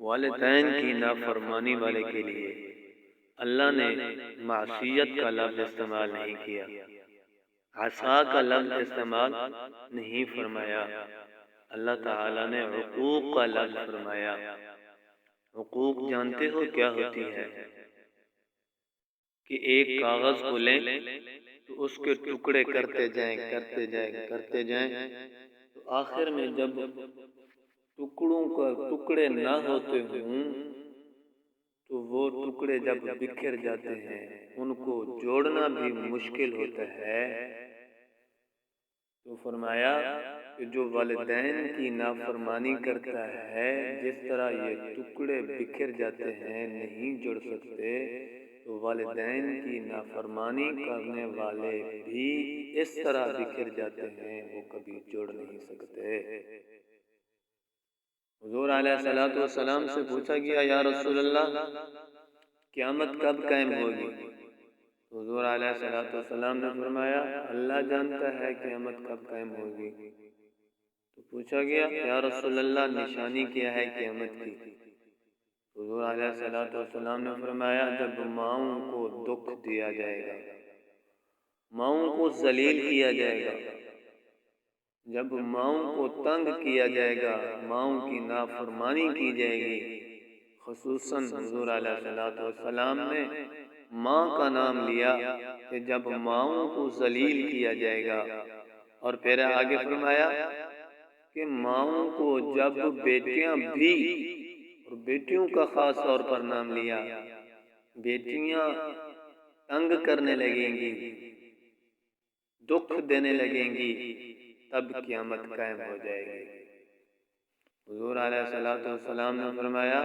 والدین کی نافرمانی والے کے لیے اللہ نے معصیت کا لفظ استعمال نہیں کیا، عصا کا لفظ استعمال نہیں فرمایا، اللہ تعالیٰ نے عقوق کا لفظ فرمایا۔ عقوق جانتے ہو کیا ہوتی ہے؟ کہ ایک کاغذ کو لیں تو اس کے ٹکڑے کرتے جائیں تو آخر میں جب ٹکڑے نہ ہوتے ہوں تو وہ ٹکڑے جب بکھر جاتے ہیں ان کو جوڑنا بھی مشکل ہوتا ہے۔ تو فرمایا کہ جو والدین کی نافرمانی کرتا ہے، جس طرح یہ ٹکڑے بکھر جاتے ہیں نہیں جڑ سکتے، تو والدین کی نافرمانی کرنے والے بھی اس طرح بکھر جاتے ہیں، وہ کبھی جڑ نہیں سکتے۔ حضور علیہ الصلوۃ والسلام سے پوچھا گیا، یا رسول اللہ قیامت کب قائم ہوگی؟ حضور علیہ الصلوۃ والسلام نے فرمایا، اللہ جانتا ہے قیامت کب قائم ہوگی۔ تو پوچھا گیا، یا رسول اللہ نشانی کیا ہے قیامت کی؟ حضور علیہ الصلوۃ والسلام نے فرمایا، جب ماؤں کو دکھ دیا جائے گا، ماؤں کو ذلیل کیا جائے گا، جب ماؤں کو تنگ کیا جائے گا، ماؤں کی نافرمانی کی جائے گی۔ خصوصاً حضور علیہ الصلوۃ والسلام نے ماں کا نام لیا کہ جب ماؤں کو ذلیل کیا جائے گا، اور پھر آگے فرمایا کہ ماؤں کو جب بیٹیاں بھی، اور بیٹیوں کا خاص طور پر نام لیا، بیٹیاں تنگ کرنے لگیں گی، دکھ دینے لگیں گی، تب قیامت قائم ہو جائے گی۔ حضور علیہ الصلوۃ والسلام نے فرمایا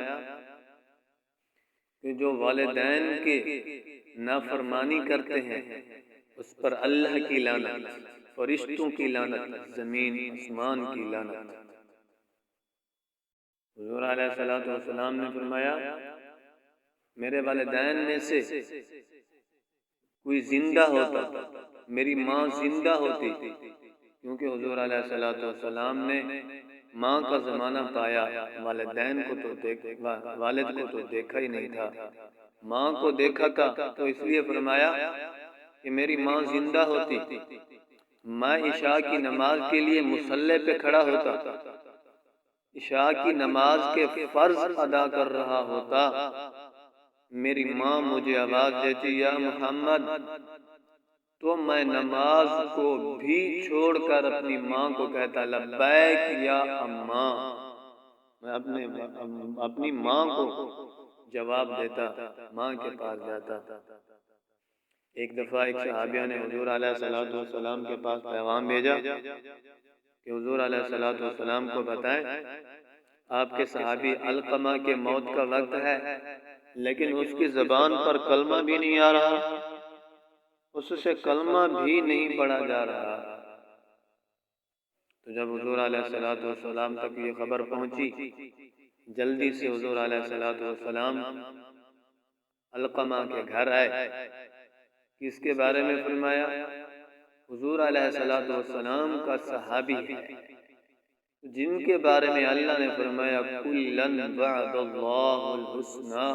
کہ جو والدین کے نافرمانی کرتے ہیں اس پر اللہ کی لعنت، فرشتوں کی لعنت، زمین آسمان کی لعنت۔ حضور علیہ الصلوۃ والسلام نے فرمایا، میرے والدین میں سے کوئی زندہ ہوتا، میری ماں زندہ ہوتی، کیونکہ حضور علیہ الصلوۃ والسلام نے ماں کا زمانہ پایا، والد کو تو دیکھا ہی نہیں تھا، ماں کو دیکھا تھا، تو اس لیے فرمایا کہ میری ماں زندہ ہوتی، میں عشاء کی نماز کے لیے مصلی پہ کھڑا ہوتا، عشاء کی نماز کے فرض ادا کر رہا ہوتا، میری ماں مجھے آواز دیتی، یا محمد، تو میں نماز کو بھی چھوڑ کر اپنی ماں کو کہتا، لبیک یا اماں، میں اپنی ماں کو جواب دیتا، ماں کے پاس جاتا۔ ایک دفعہ ایک صحابیہ نے حضور علیہ الصلوۃ والسلام کے پاس پیغام بھیجا کہ حضور علیہ الصلوۃ والسلام کو بتائیں آپ کے صحابی علقمہ کے موت کا وقت ہے، لیکن اس کی زبان پر کلمہ بھی نہیں آ رہا، اس سے کلمہ بھی نہیں پڑھا جا رہا۔ تو جب حضور علیہ الصلوۃ والسلام تک یہ خبر پہنچی، جلدی سے حضور علیہ الصلوۃ والسلام علقمہ کے گھر آئے۔ کس کے بارے میں فرمایا؟ حضور علیہ الصلوۃ والسلام کا صحابی ہے جن کے بارے میں اللہ نے فرمایا کُلًا وعد اللہ الحسنی،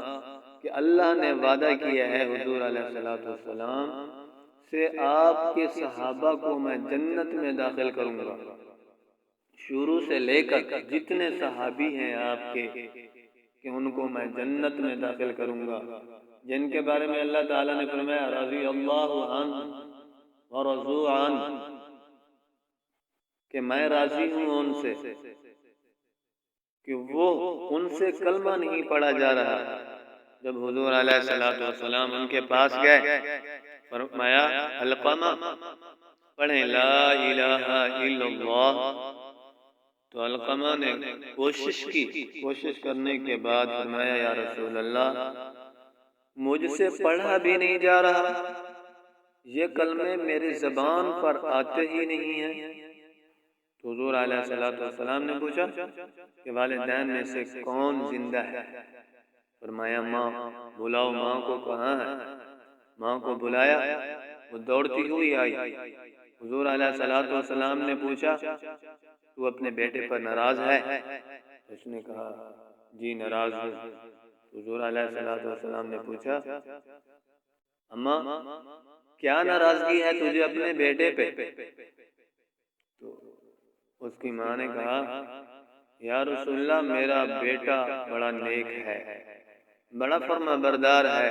کہ اللہ نے وعدہ کیا ہے حضور علیہ الصلوۃ والسلام سے آپ کے صحابہ کو میں جنت میں داخل کروں گا، شروع سے لے کر جتنے صحابی ہیں آپ کے، کہ ان کو میں جنت میں داخل کروں گا، جن کے بارے میں اللہ تعالیٰ نے فرمایا رضی اللہ عنہ ورضوا عنہ، کہ میں راضی ہوں ان سے، کہ وہ ان سے کلمہ نہیں پڑھا جا رہا۔ جب حضور علیہ الصلوۃ والسلام ان کے پاس گئے، فرمایا علقمہ پڑھیں لا الہ الا اللہ۔ تو علقمہ نے کوشش کرنے کے بعد فرمایا یا رسول اللہ مجھ سے پڑھا بھی نہیں جا رہا، یہ کلمے میرے زبان پر آتے ہی نہیں ہیں۔ تو حضور علیہ الصلوۃ والسلام نے پوچھا کہ والدین میں سے کون زندہ ہے؟ فرمایا ماں، بلاؤ ماں کو، کہاں ہے؟ ماں کو بلایا، وہ دوڑتی ہوئی آئی۔ حضور علیہ الصلوۃ والسلام نے پوچھا تو اپنے بیٹے پر ناراض ہے؟ اس نے کہا جی ناراض ہوں۔ حضور علیہ السلام نے پوچھا اماں کیا ناراضگی ہے تجھے اپنے بیٹے پہ؟ تو اس کی ماں نے کہا یا رسول اللہ میرا بیٹا بڑا نیک ہے، بڑا فرما بردار ہے،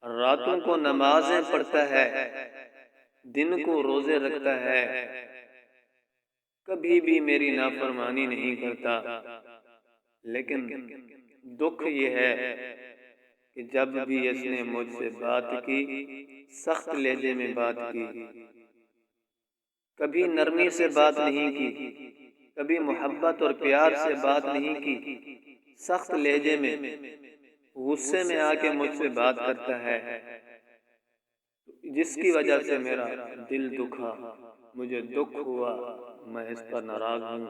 راتوں کو نمازیں پڑھتا ہے، دن کو روزے رکھتا ہے، کبھی بھی میری نافرمانی نہیں کرتا، لیکن دکھ یہ ہے کہ جب بھی اس نے مجھ سے بات کی سخت لہجے میں بات کی، کبھی نرمی سے بات نہیں کی، کبھی محبت اور پیار سے بات نہیں کی، سخت لہجے میں غصے میں آ کے مجھ سے بات کرتا ہے، جس کی وجہ سے میرا دل دکھا، مجھے دکھ ہوا، میں اس پر ناراض ہوں۔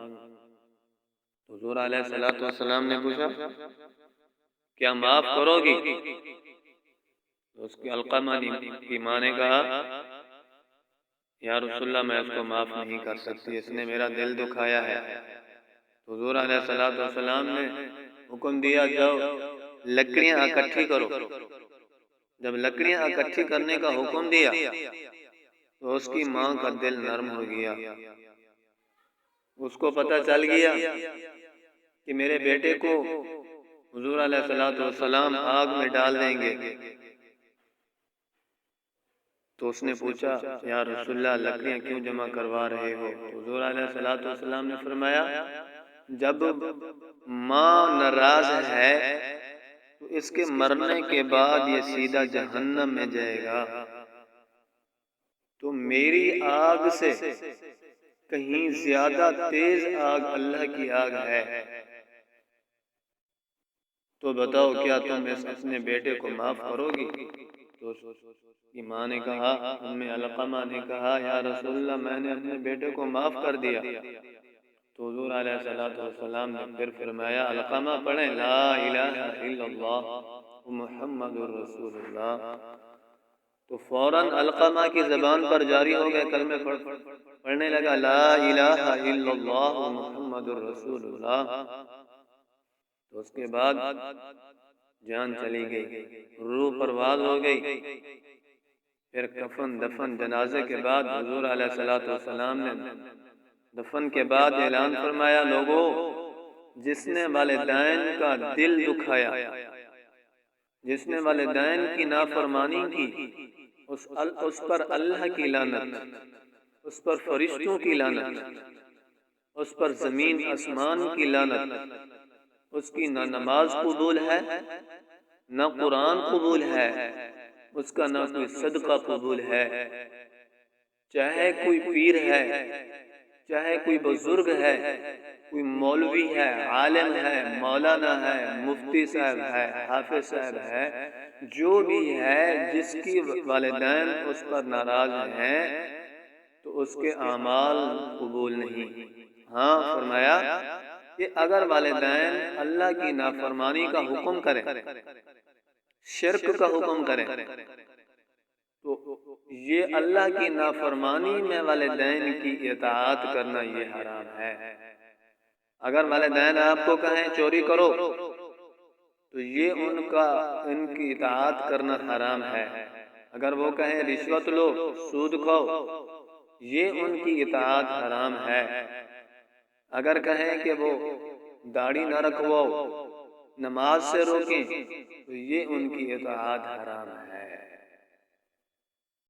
حضور علیہ السلام نے پوچھا کیا معاف کرو گی؟ اس کی علقمہ کی ماں نے کہا یا رسول اللہ میں اس کو معاف نہیں کر سکتی، اس نے میرا دل دکھایا ہے۔ حضور علیہ السلام نے حکم دیا جاؤ لکڑیاں اکٹھی کرو۔ جب لکڑیاں اکٹھی کرنے کا حکم دیا تو اس کی ماں کا دل نرم ہو گیا، اس کو پتہ چل گیا کہ میرے بیٹے کو حضور علیہ السلام آگ میں ڈال دیں گے۔ تو اس نے پوچھا یا رسول اللہ لکڑیاں کیوں جمع کروا رہے ہو؟ حضور علیہ السلام نے فرمایا جب ماں ناراض ہے تو اس کے مرنے کے بعد یہ سیدھا جہنم میں جائے گا، تو میری آگ سے کہیں زیادہ تیز آگ اللہ کی آگ ہے، تو بتاؤ کیا تم اپنے بیٹے کو معاف کرو گی؟ تو کی ماں نے کہا ام علقمہ نے کہا یا رسول اللہ میں نے اپنے بیٹے کو معاف کر دیا۔ تو حضور علیہ السلام نے پھر فرمایا علقمہ پڑھیں لا الہ الا اللہ محمد رسول اللہ۔ تو فوراً علقمہ کی زبان پر جاری ہو گئے کلمہ پڑھنے لگا لا الہ الا اللہ محمد رسول اللہ۔ تو اس کے بعد جان چلی گئی، روح پرواز ہو گئی۔ پھر کفن دفن جنازے کے بعد حضور علیہ السلام نے دفن کے بعد اعلان فرمایا لوگوں جس نے والدین کا دل دکھایا، جس نے والدین کی نافرمانی کی، اس پر اللہ کی لعنت، اس پر فرشتوں کی لعنت، اس پر زمین آسمان کی لعنت، اس کی نہ نماز قبول ہے نہ قرآن قبول ہے، اس کا نہ کوئی صدقہ قبول ہے، چاہے کوئی پیر ہے، چاہے کوئی بزرگ ہے، کوئی مولوی ہے، عالم ہے، مولانا ہے، مفتی صاحب ہے، حافظ صاحب ہے، جو بھی ہے جس کی والدین اس پر ناراض ہیں تو اس کے اعمال قبول نہیں۔ ہاں فرمایا کہ اگر والدین اللہ کی نافرمانی کا حکم کریں، شرک کا حکم کریں، تو یہ اللہ کی نافرمانی میں والدین کی اطاعت کرنا یہ حرام ہے۔ اگر والدین آپ کو کہیں چوری کرو تو یہ ان کی اطاعت کرنا حرام ہے۔ اگر وہ کہیں رشوت لو، سود کھاؤ، یہ ان کی اطاعت حرام ہے۔ اگر کہیں کہ وہ داڑھی نہ رکھواؤ، نماز سے روکیں، تو یہ ان کی اطاعت حرام ہے۔